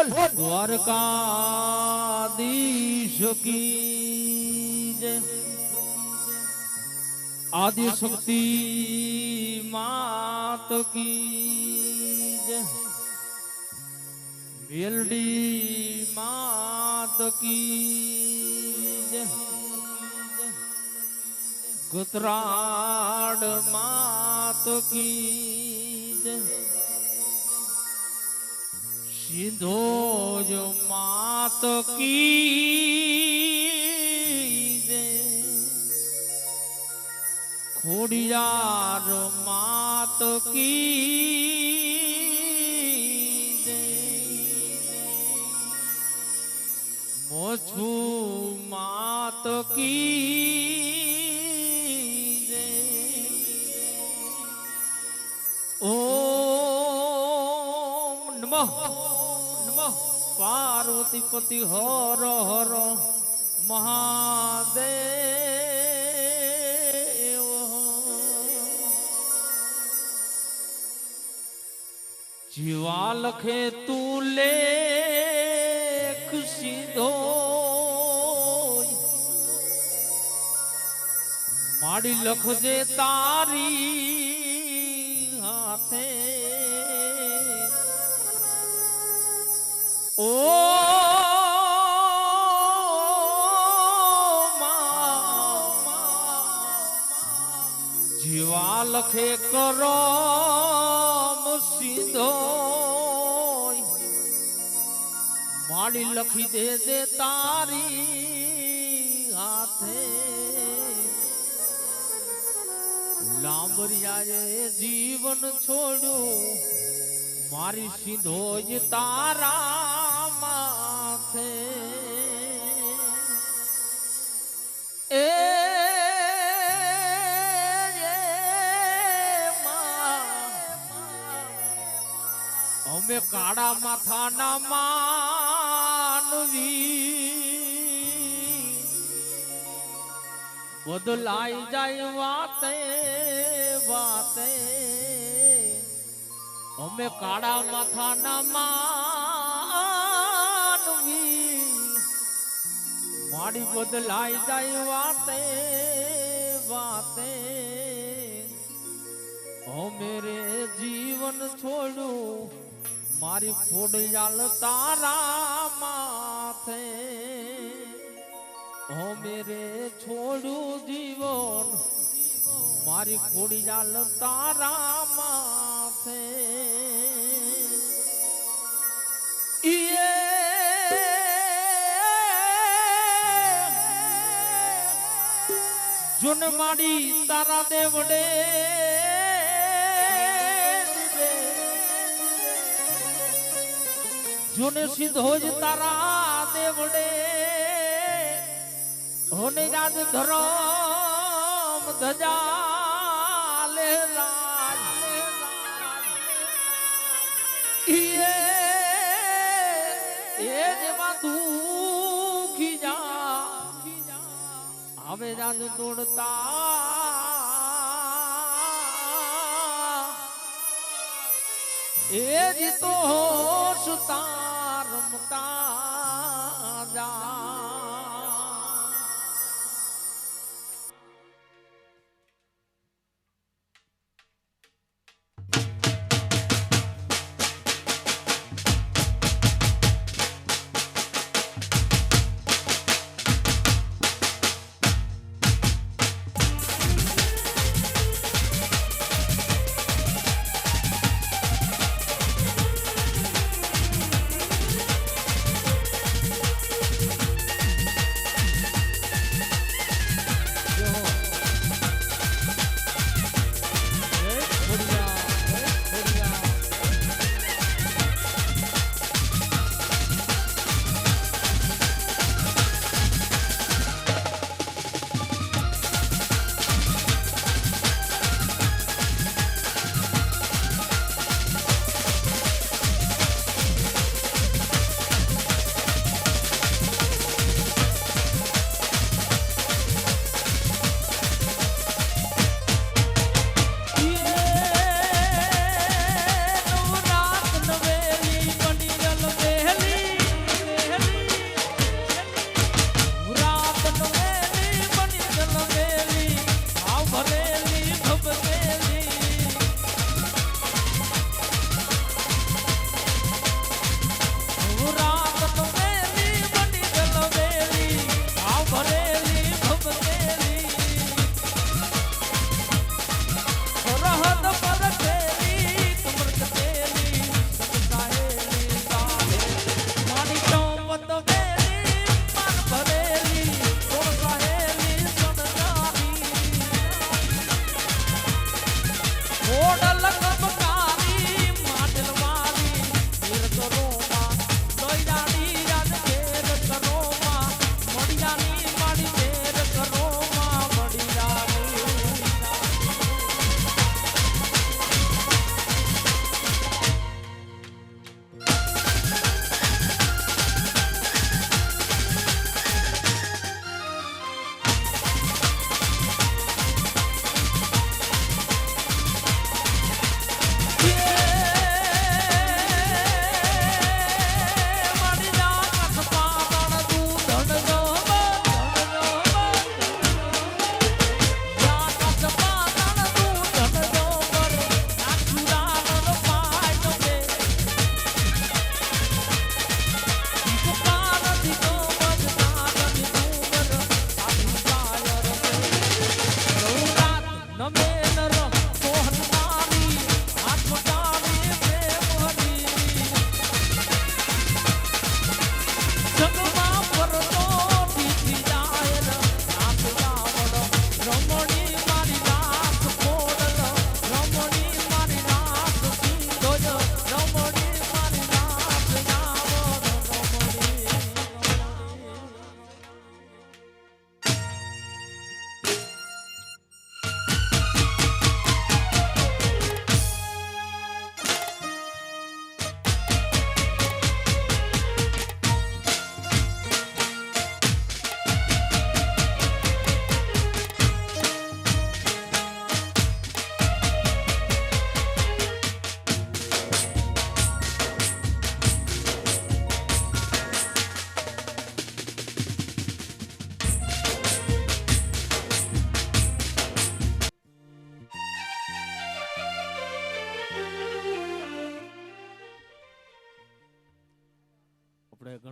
દ્વારકાધીશ કી જય આદિ શક્તિ માત કી જય વેલડી માત કી જય ગતરાડ માત કી જય સિંધોજ માત કી જય ખોડિયાર માત કી જય મોછુ માત કી જય ઓમ નમઃ પાર્વતી પતિ હર હર મહાદેવ જીવા લખે તું લેખ સીધો માડી લખજે તારી હાથે ઓ જીવા લખે કરમ સીધો માડી લખી દે તારી હાથે લાંબરિયાએ જીવન છોડ્યું મારી સીધો જ તારા માથે એ અમે કાળા માથાના માનવી બદલાઈ જાય વાતે વાતે અમે કાળા માથાના માનવી માડી બદલાઈ જાય વાતે વાતે અમે રે જીવન છોડ્યું મારી ખોડિયાલ તારા માથે અમે રે છોડ્યું જીવન મારી ખોડિયાલ તારા માથે જુન માડી તારા દેવડે જુને સીધો જ તારા દેવડે હોને યાદ ધરમ ધજા લે રાજ એ જેમાં દુખી જા હવે રાજ તોડતા એ જ તો સુતા રમતા જા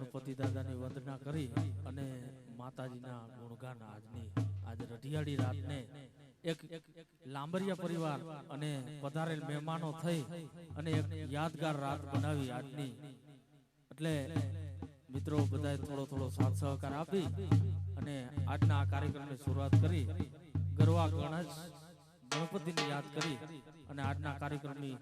ગણપતિ દાદાની વંદના કરી અને માતાજીના ગુણગાન આજની આજ રઢિયાળી રાતને એક લાંબરિયા પરિવાર અને પધારેલ મહેમાનો થઈ અને એક યાદગાર રાત બનાવી આજની. એટલે મિત્રો બધાએ થોડો સાથ સહકાર આપી અને આજના આ કાર્યક્રમની શરૂઆત કરી. ગરવા ગણપતિને યાદ કરી અને આજના કાર્યક્રમની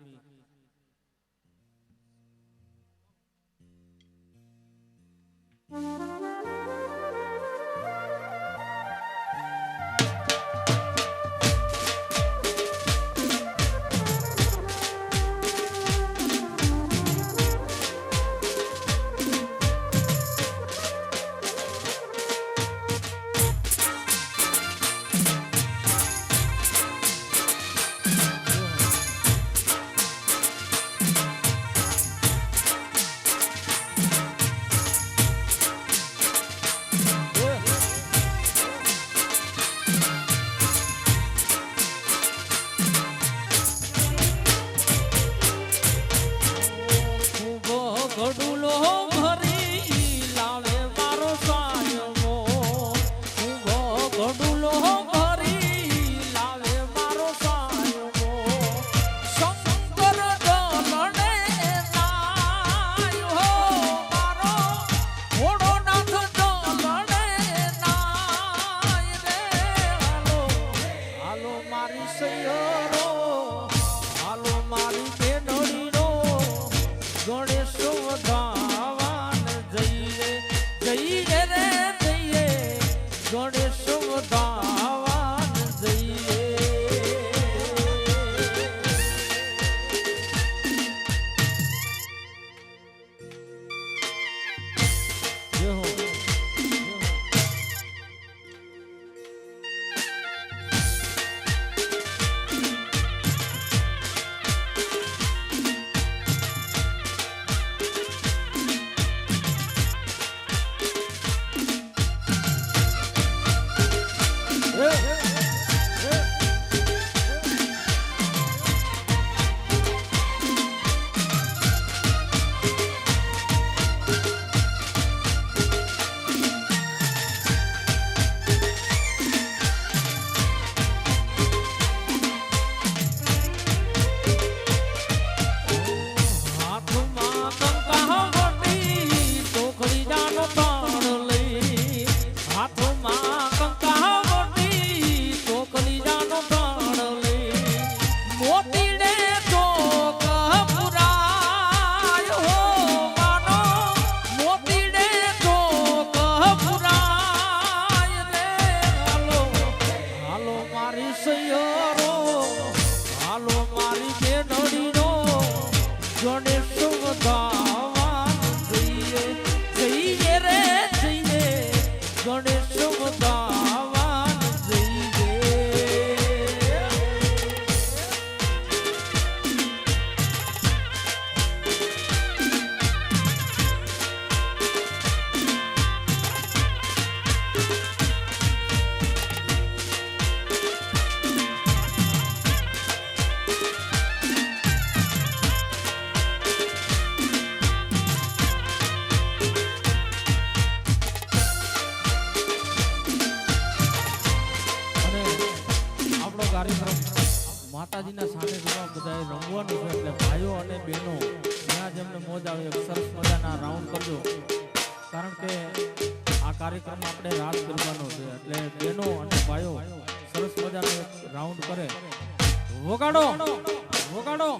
માતાજીના સાનિધ્યમાં બધાએ રમવાનું છે. એટલે ભાઈઓ અને બહેનો જ્યાં જેમને મોજ આવે સરસ મજાના રાઉન્ડ કરજો, કારણ કે આ કાર્યક્રમ આપણે રાત કરવાનો છે. એટલે બહેનો અને ભાઈઓ સરસ મજાનો રાઉન્ડ કરે. વગાડો વગાડો.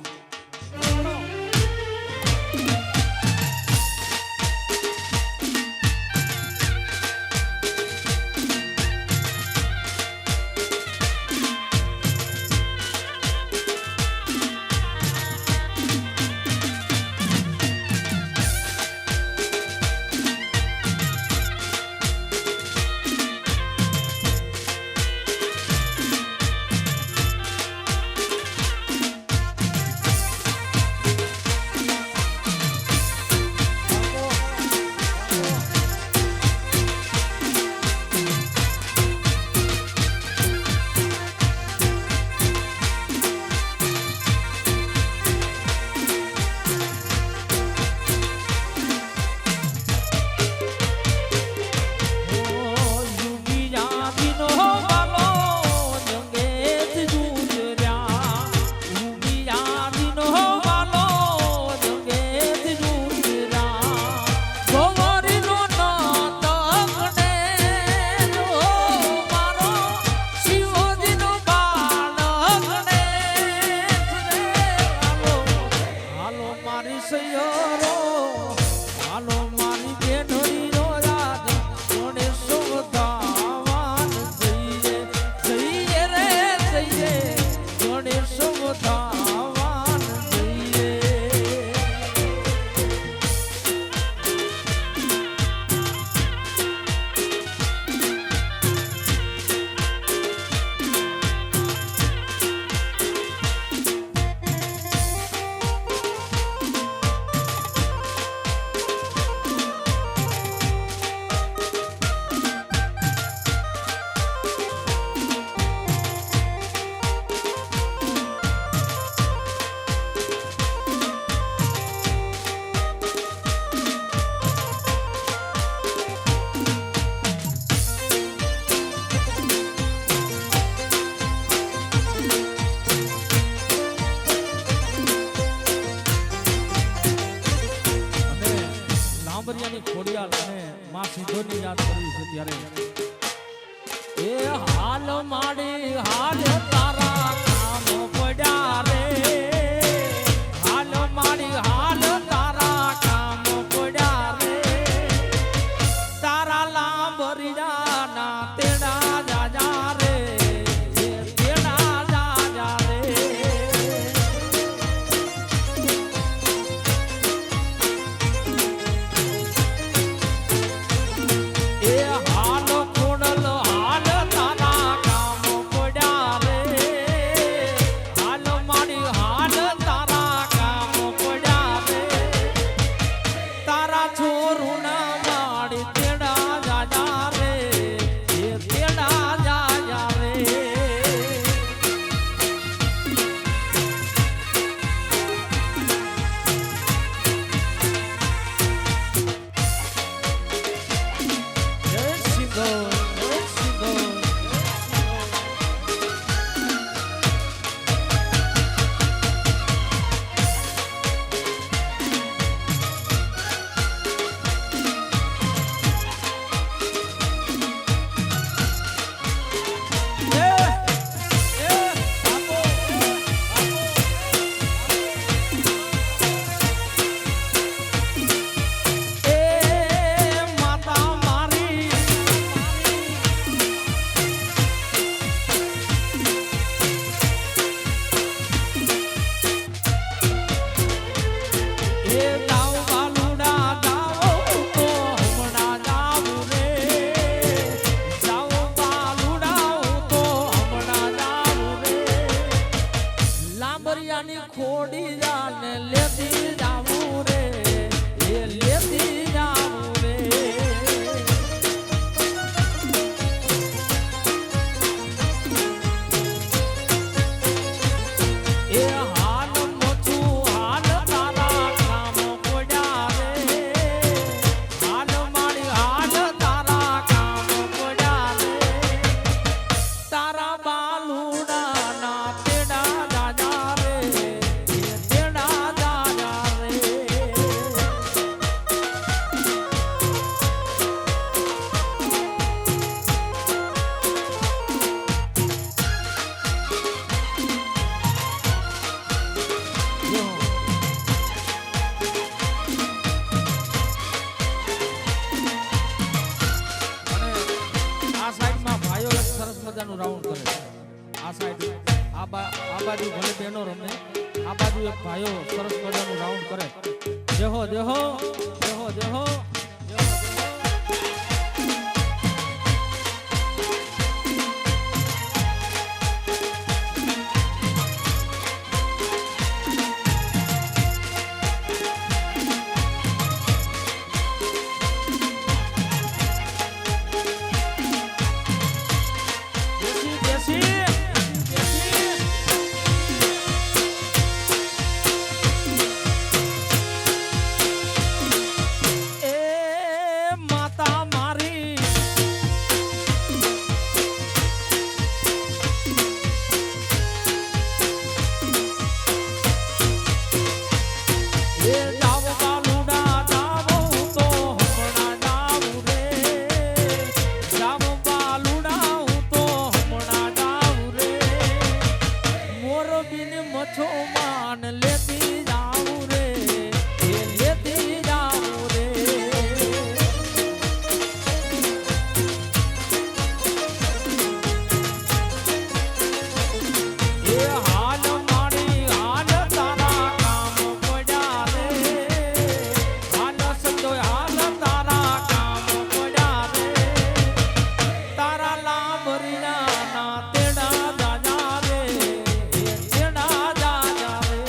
હાલ માડી હાલ તારા કામ પડ્યા રે હાલ માડી હાલ તારા કામ પડ્યા રે તારા લાંબરિયા ના તેડા જાજા રે તેડા જાજા રે એ હાલ ખોડલ હાલ તારા કામ પડ્યા રે હાલ માડી હાલ તારા કામ પડ્યા રે તારા છોરું ના માડી તેડા જાજા રે એ તેડા જાજા રે જય શ્રી ગૌ જય શ્રી ગૌ માતા મારી એ દાવ બાલુડા દાવ તો હમણાં જાવું રે દાવ બાલુડા તો હમણાં જાવું રે લાંબરિયાની ખોડી જાને લેતી જાવું રે એ લેતી જાવું રે એ હાલ મોચું હાલ તારા કામ પડ્યા રે હાલ માડી હાલ તારા કામ પડ્યા રે તારા બાલુડા ના તેડા જાજા રે એ તેડા જાજા રે આ સાઈડમાં ભાઈઓ એક સરસ મજાનું રાઉન્ડ કરે છે આ સાઈડ આ બાજુ ભલે બહેનો રમે આ બાજુ એક ભાઈઓ સરસ મજાનું રાઉન્ડ કરે દેહો દેહો દેહો દેહો દેશી દેશી દેશી એ માતા મારી એ દાવ બાલુડા દાવ તો હમણાં જાવું રે દાવ બાલુડા તો હમણાં જાવું રે મોરબીન મછો માન લેતી જાવું રે એ લેતી જાવું રે એ હાલ માડી હાલ તારા કામ પડ્યા રે હાલ સંતોય હાલ તારા કામ પડ્યા રે તારા લાંબરિયા ના તેડા જાજા રે એ તેડા જાજા રે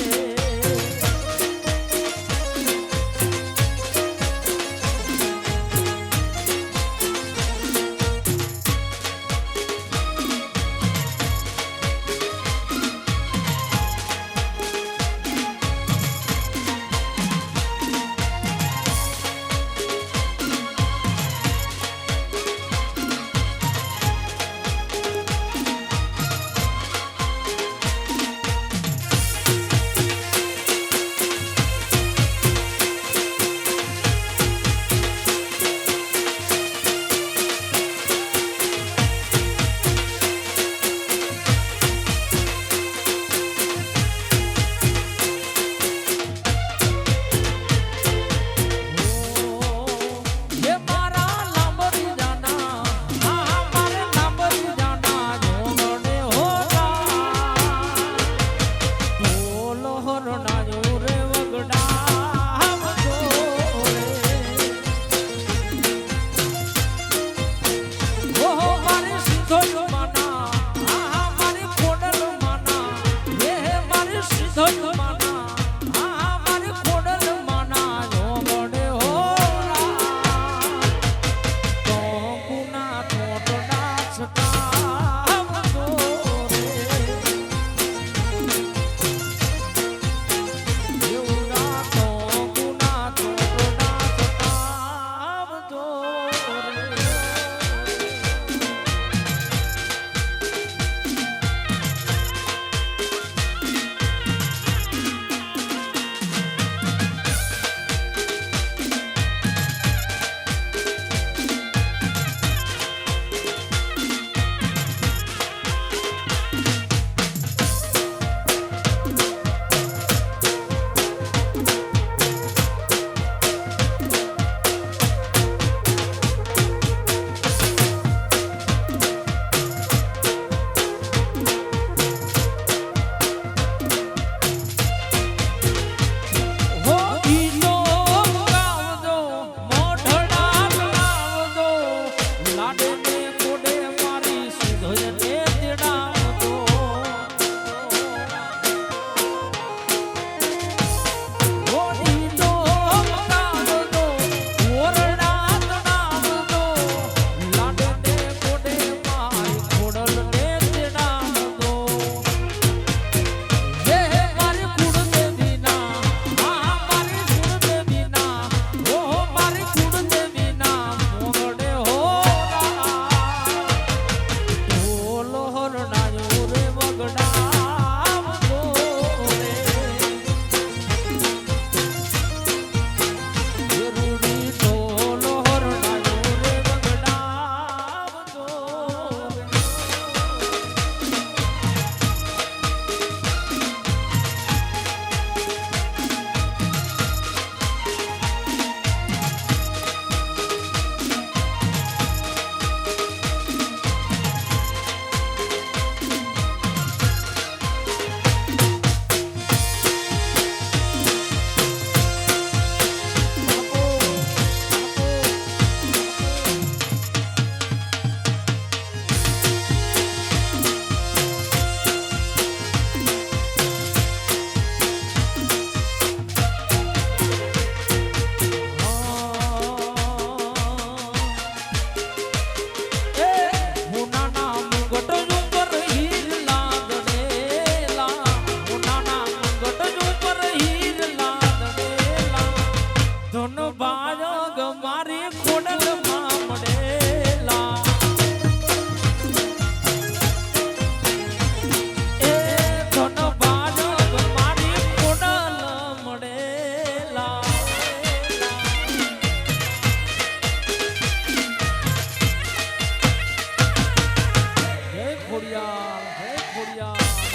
ખોડિયાર હે ખોડિયાર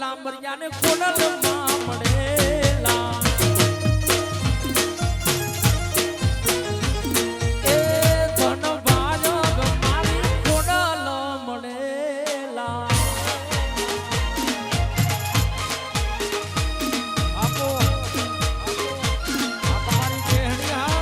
લાંબરિયાને ખોડલમાં મળેલા એ ધન ભાજક મારી ખોડલ મળેલા આપો આ તમારી બેહણી હા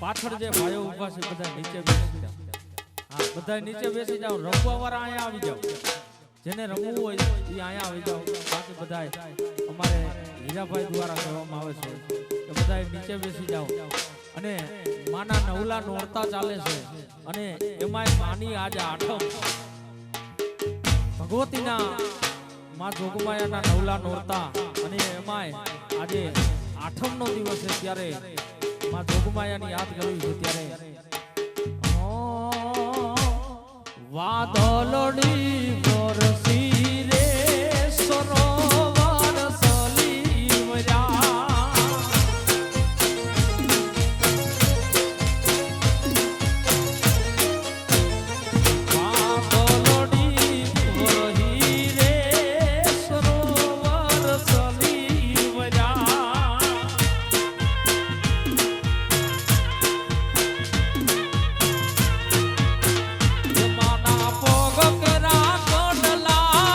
પાછળ જે ભાઈઓ ઊભા છે બધા નીચે બેસી જાઓ હા બધા નીચે બેસી જાઓ રમવા વાળા અહીંયા આવી જાઓ જેને રમવું હોય એ અહીંયા આવી જાઓ બાકી બધા અમારે હીરાભાઈ દ્વારા કહેવામાં આવે છે કે બધા નીચે બેસી જાઓ અને માના નવલા નોરતા ચાલે છે અને એમાં માની આજે આઠમ ભગવતીના માં જોગમાયાના નવલા નોરતા અને એમાં આજે આઠમનો દિવસ છે ત્યારે માં જોગમાયાની યાદ કરવી છે ત્યારે વાદળડી વરસી રે સરોવર સલીમરા વાદળડી વરસી રે સરોવર સલીમરા માના પોગ કરા કોડલા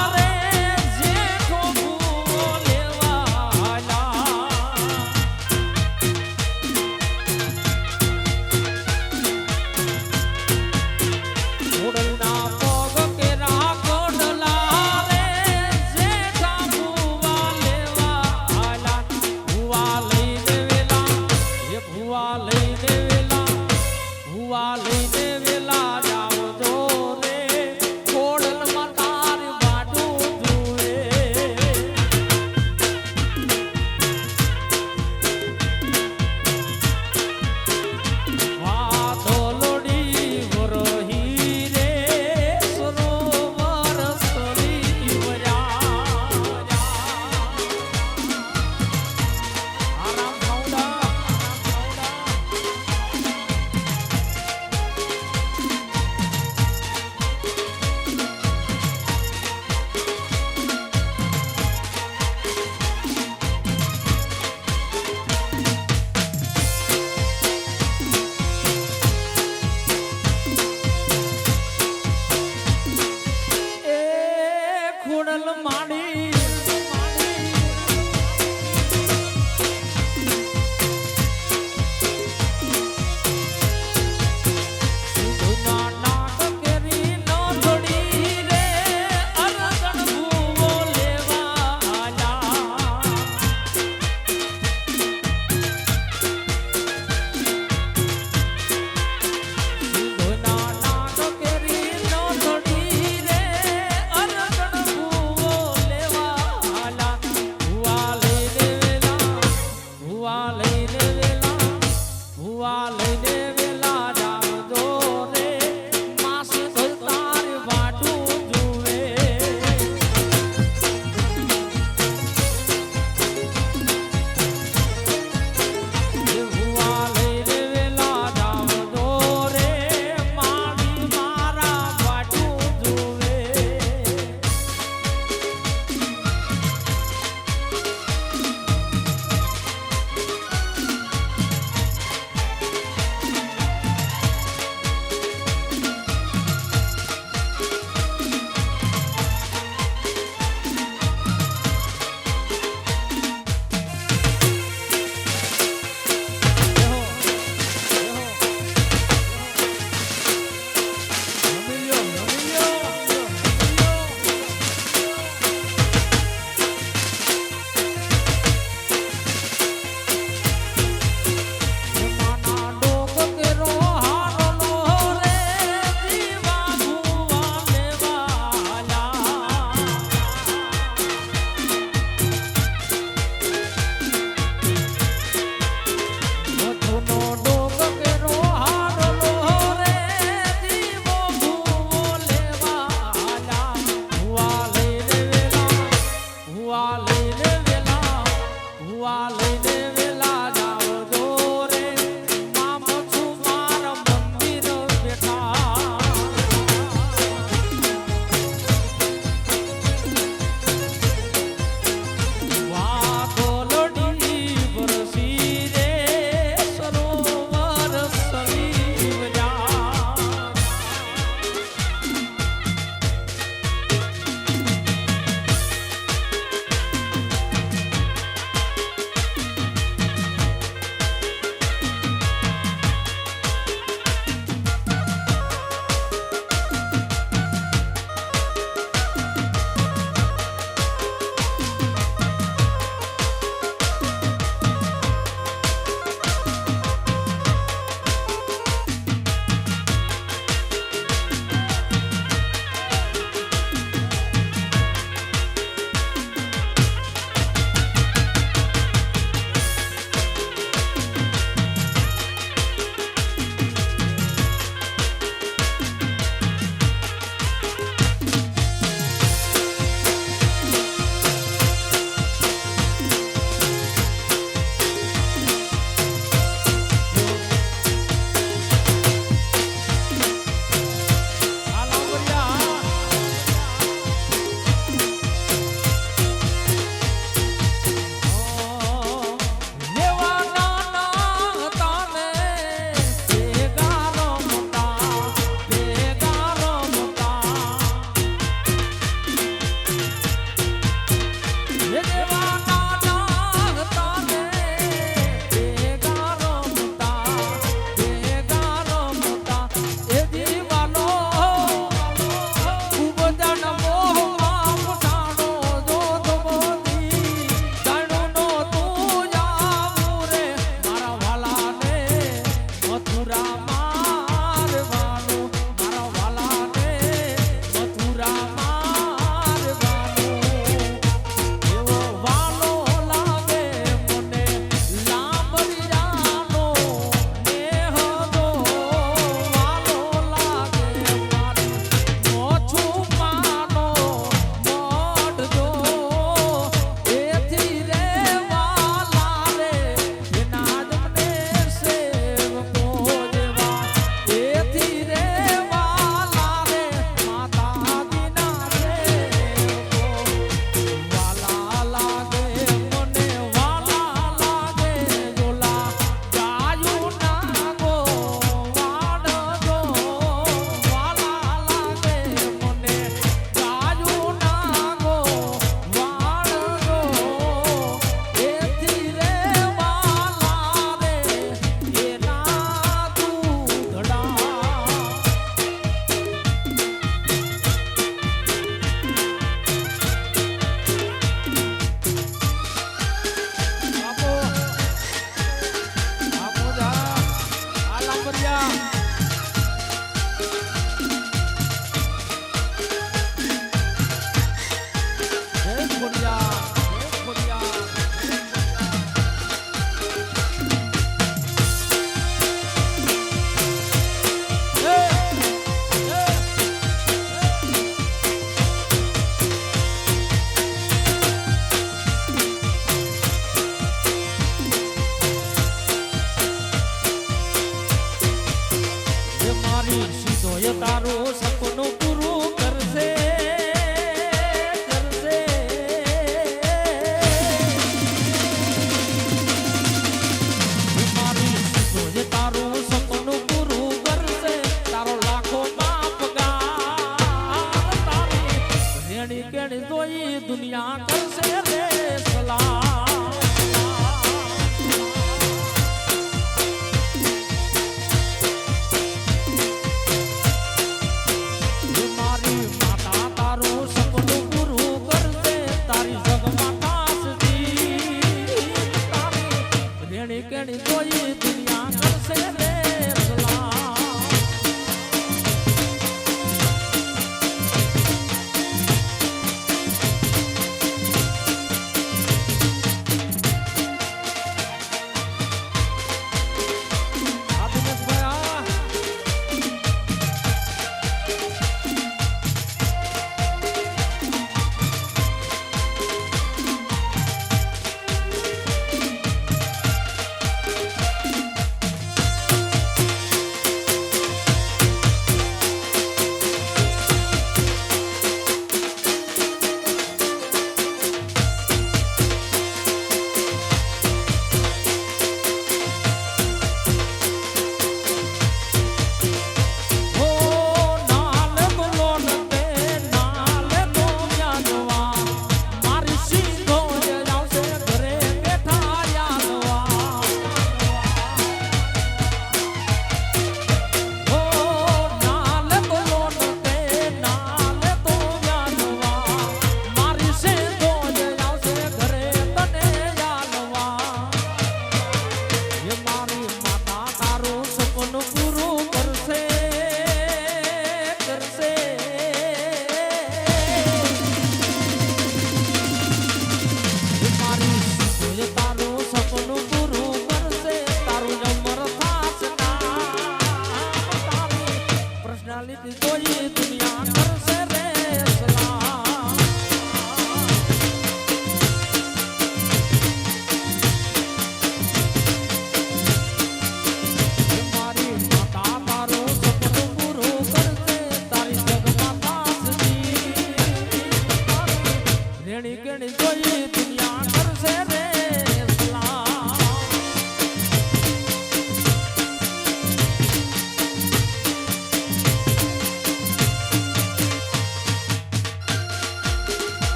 લઈને વેલા ભુવા લઈને વેલા જાવજો રે મામ છું મારા મંદિર બેઠા વા ગોલડી વરસી રે સરોવર સલીવ જા તારું સપનું પૂરું કરશે કરશે મારી સીધો તારું સપનું પૂરું કરશે તારો લાખો માં પગાર તારી રેણી કેણી જોઈ દુનિયા કરશે રે સલામ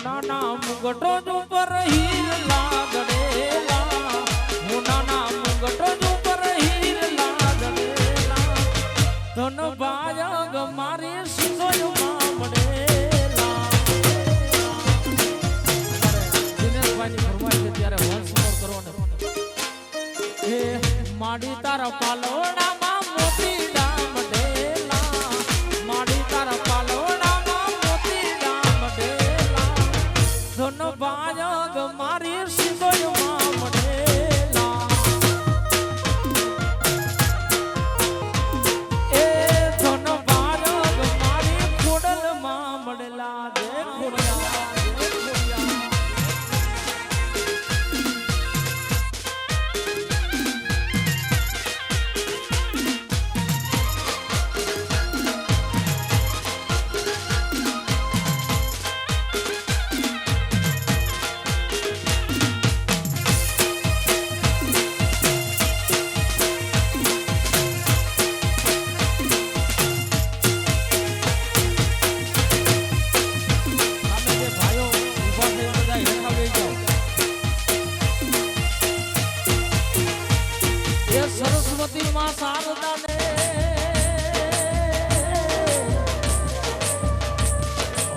નાના મુગટો જ ઉપર હીર લાગડેલા હું નાના મુગટો જ ઉપર હીર લાગડેલા ધન બાયગ મારી સિંધોયમાં મળેલા દિનેશભાઈની ફરમાઈ છે ત્યારે વંશ મોર કરવાનો એ માડી તારા પાલોડામાં મોતી ડામ ડેલા માડી તારા પાલોડામાં મોતી ડામ ડેલા ધન બાયગ મારી સિંધોયમાં મળેલા એ ધન બાયગ મારી ખોડલમાં મળેલા જય ખોડિયા સરસ્વતી માં શારદા ને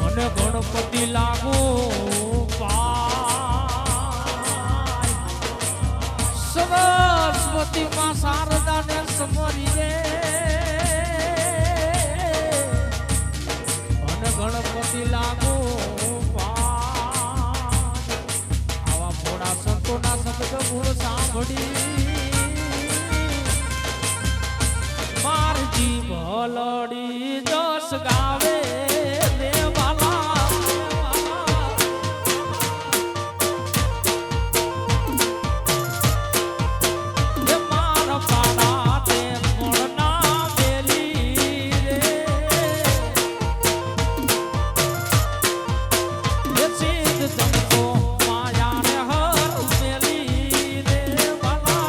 અને ગણપતિ લાગુ સરસ્વતી માં શારદા ને સમરી રે અને ગણપતિ લાગુ આવા ભોળા સંતોના શબ્દ ગુણ સાંભળી મારજી ભલડી જસ ગાવે દેવાલા એ માર પાડા તે મોળના બેલી રે એ સિદ્ધ જમકો માયા ને હર મેલી દેવાલા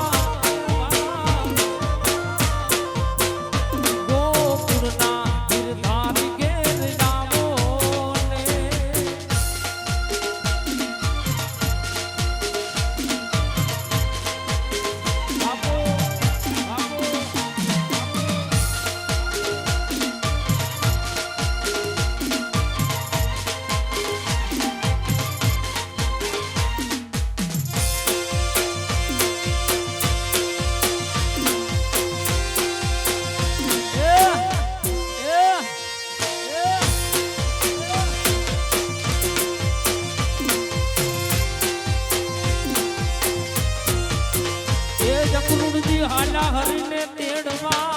હાલા હરીને તેડવા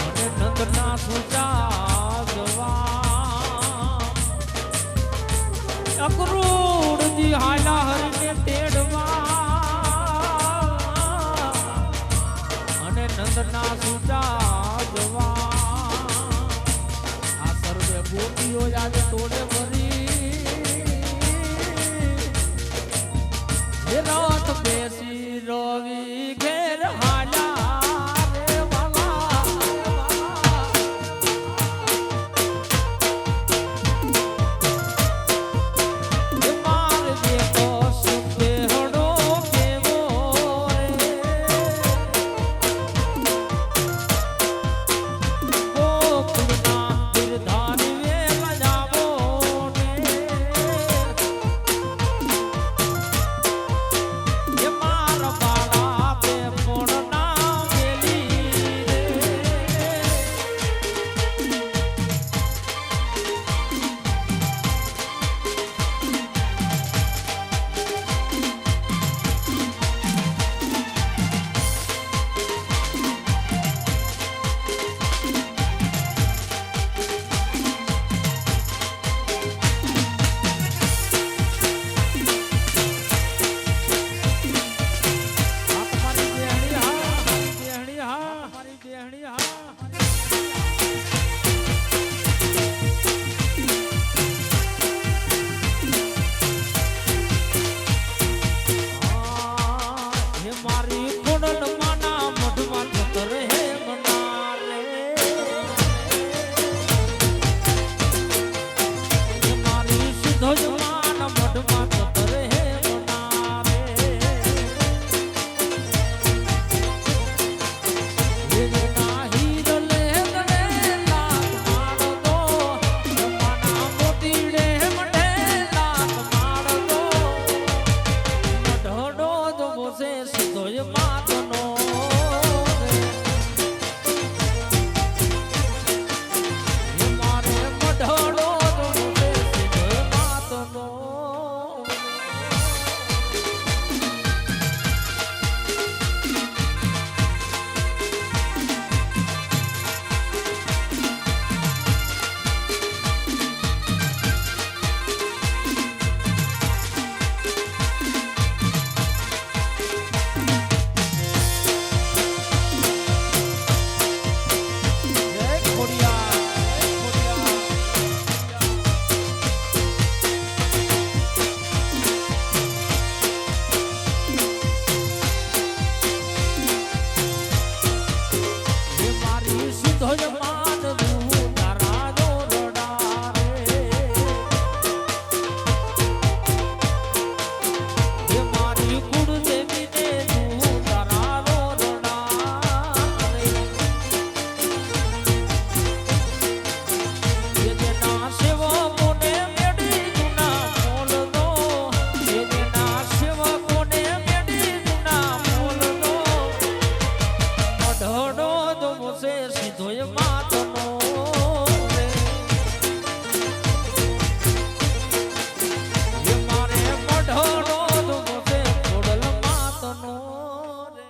અને નંદના સુજા જવા અકરૂડજી હાલા હરીને તેડવા અને નંદના સુજા જવા આ સર્વે ગોપીઓ આજે તોડે ભરી રાત બેસી રોવી ઘેર હાલા રે વાલા માર દેખો સુખે હડો કેવો રે ગોકુળના ગિરધારી વે બજાવો ને સીધોય માતનો રે એ મારે મઢડો દુબસે ખોડલ માતનો રે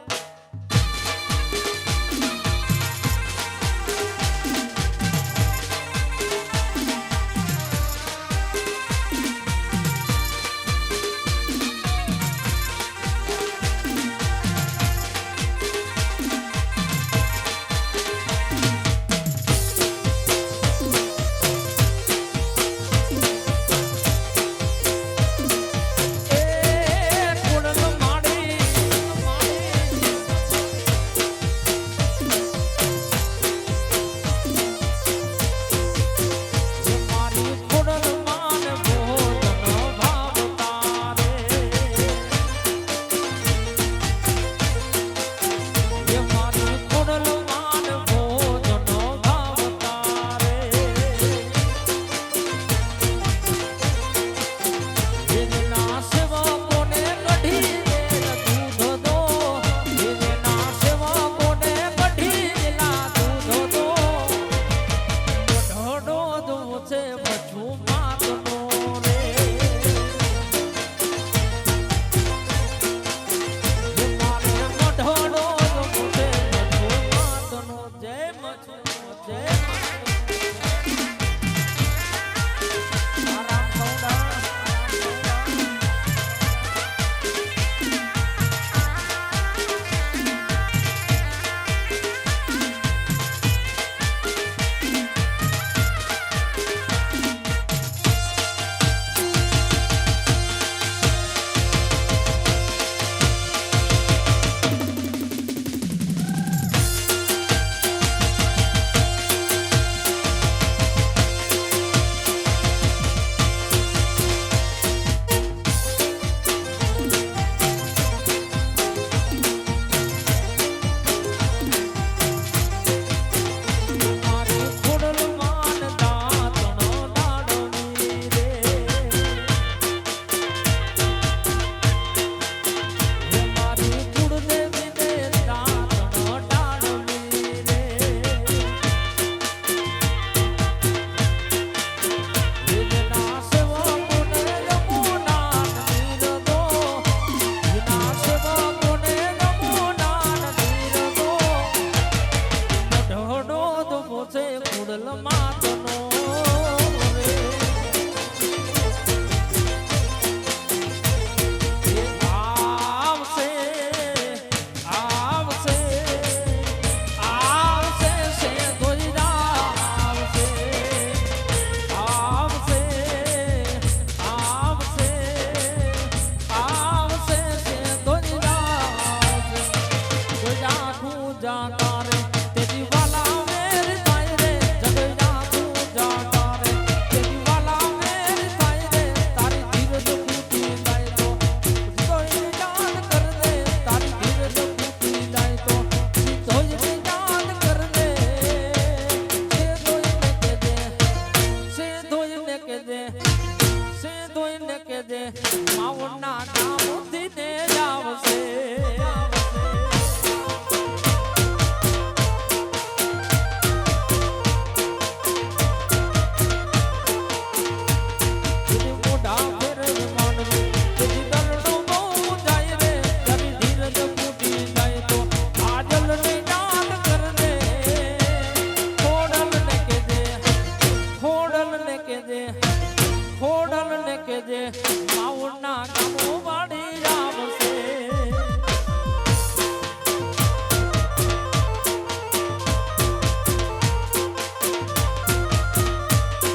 ખોડલ માં